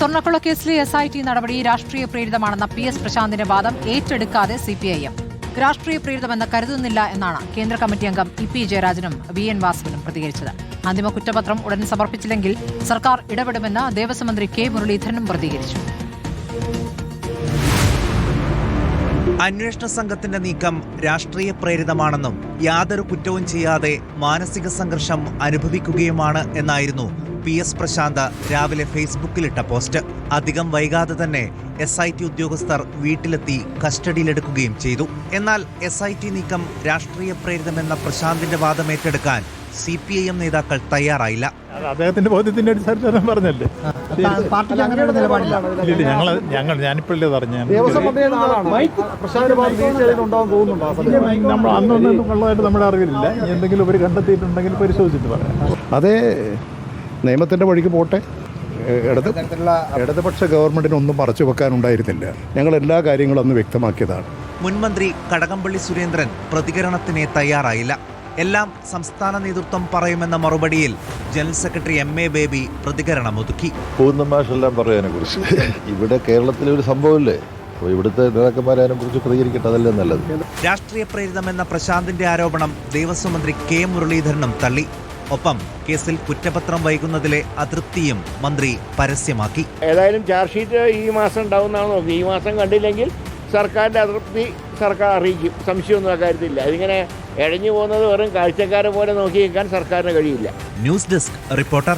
സ്വർണ്ണക്കൊള്ളക്കേസിലെ SIT നടപടി രാഷ്ട്രീയ പ്രേരിതമാണെന്ന PS പ്രശാന്തിന്റെ വാദം ഏറ്റെടുക്കാതെ CPIM. രാഷ്ട്രീയ പ്രേരിതമെന്ന് കരുതുന്നില്ല എന്നാണ് കേന്ദ്ര കമ്മിറ്റി അംഗം EP ജയരാജനും VN വാസവനും പ്രതികരിച്ചത്. അന്തിമ കുറ്റപത്രം ഉടൻ സമർപ്പിച്ചില്ലെങ്കിൽ സർക്കാർ ഇടപെടുമെന്ന് ദേവസ്വം മന്ത്രി K മുരളീധരനും പ്രതികരിച്ചു. അന്വേഷണ സംഘത്തിന്റെ നീക്കം രാഷ്ട്രീയ പ്രേരിതമാണെന്നും യാതൊരു കുറ്റവും ചെയ്യാതെ മാനസിക സംഘർഷം അനുഭവിക്കുകയുമാണ് എന്നായിരുന്നു PS പ്രശാന്ത് രാവിലെ ഫേസ്ബുക്കിലിട്ട പോസ്റ്റ്. അധികം വൈകാതെ തന്നെ SIT ഉദ്യോഗസ്ഥർ വീട്ടിലെത്തി കസ്റ്റഡിയിലെടുക്കുകയും ചെയ്തു. എന്നാൽ SIT നീക്കം രാഷ്ട്രീയ പ്രേരിതമെന്ന പ്രശാന്തിന്റെ വാദം ഏറ്റെടുക്കാൻ CPIM നേതാക്കൾ തയ്യാറായില്ല. അദ്ദേഹത്തിന്റെ ബോധ്യത്തിന്റെ അടിസ്ഥാനത്തിൽ പറഞ്ഞല്ലേ, ഞാനിപ്പോഴല്ലേ പറഞ്ഞു. നമ്മൾ അന്നൊന്നും ഉള്ളതായിട്ട് നമ്മുടെ അറിവില്ല. എന്തെങ്കിലും ഇവർ കണ്ടെത്തിയിട്ടുണ്ടെങ്കിൽ പരിശോധിച്ചിട്ട് പറയാം. അതേ നിയമത്തിന്റെ വഴിക്ക് പോട്ടെ. ഇടതുപക്ഷ ഗവൺമെന്റിന് ഒന്നും മറച്ചു വെക്കാനുണ്ടായിരുന്നില്ല. ഞങ്ങൾ എല്ലാ കാര്യങ്ങളും അന്ന് വ്യക്തമാക്കിയതാണ്. മുൻമന്ത്രി കടകംപള്ളി സുരേന്ദ്രൻ പ്രതികരണത്തിന് തയ്യാറായില്ല. എല്ലാം സംസ്ഥാന നേതൃത്വം പറയുമെന്ന മറുപടിയിൽ ജനറൽ സെക്രട്ടറി MA ബേബി പ്രതികരണം ഒതുക്കി. പൂർണ്ണമാഷെല്ലാം പറയാനെ കുറിച്ച് ഇവിടെ കേരളത്തിലെ ഒരു സംഭവമില്ലേ, ഇവിടുത്തെ നേതാക്കന്മാരെ കുറിച്ച് പ്രതികരിക്കട്ടെ, അതല്ലേ നല്ലത്. രാഷ്ട്രീയ പ്രേരിതമെന്ന പ്രശാന്തിന്റെ ആരോപണം ദേവസ്വം മന്ത്രി K മുരളീധരനും തള്ളി. ഒപ്പം കേസിൽ കുറ്റപത്രം വൈകുന്നതിലെ അതൃപ്തിയും മന്ത്രി പരസ്യമാക്കി. ഏതായാലും ചാർജ് ഷീറ്റ് ഈ മാസം ഉണ്ടാവുന്നതാണ് നോക്കി. ഈ മാസം കണ്ടില്ലെങ്കിൽ സർക്കാരിന്റെ അതൃപ്തി സർക്കാർ അറിയിക്കും. സംശയമൊന്നും അക്കാര്യത്തില്ല. അതിങ്ങനെ എഴഞ്ഞു പോകുന്നത് വെറും കാഴ്ചക്കാരെ പോലെ നോക്കി നിൽക്കാൻ സർക്കാരിന് കഴിയില്ല. News desk reporter.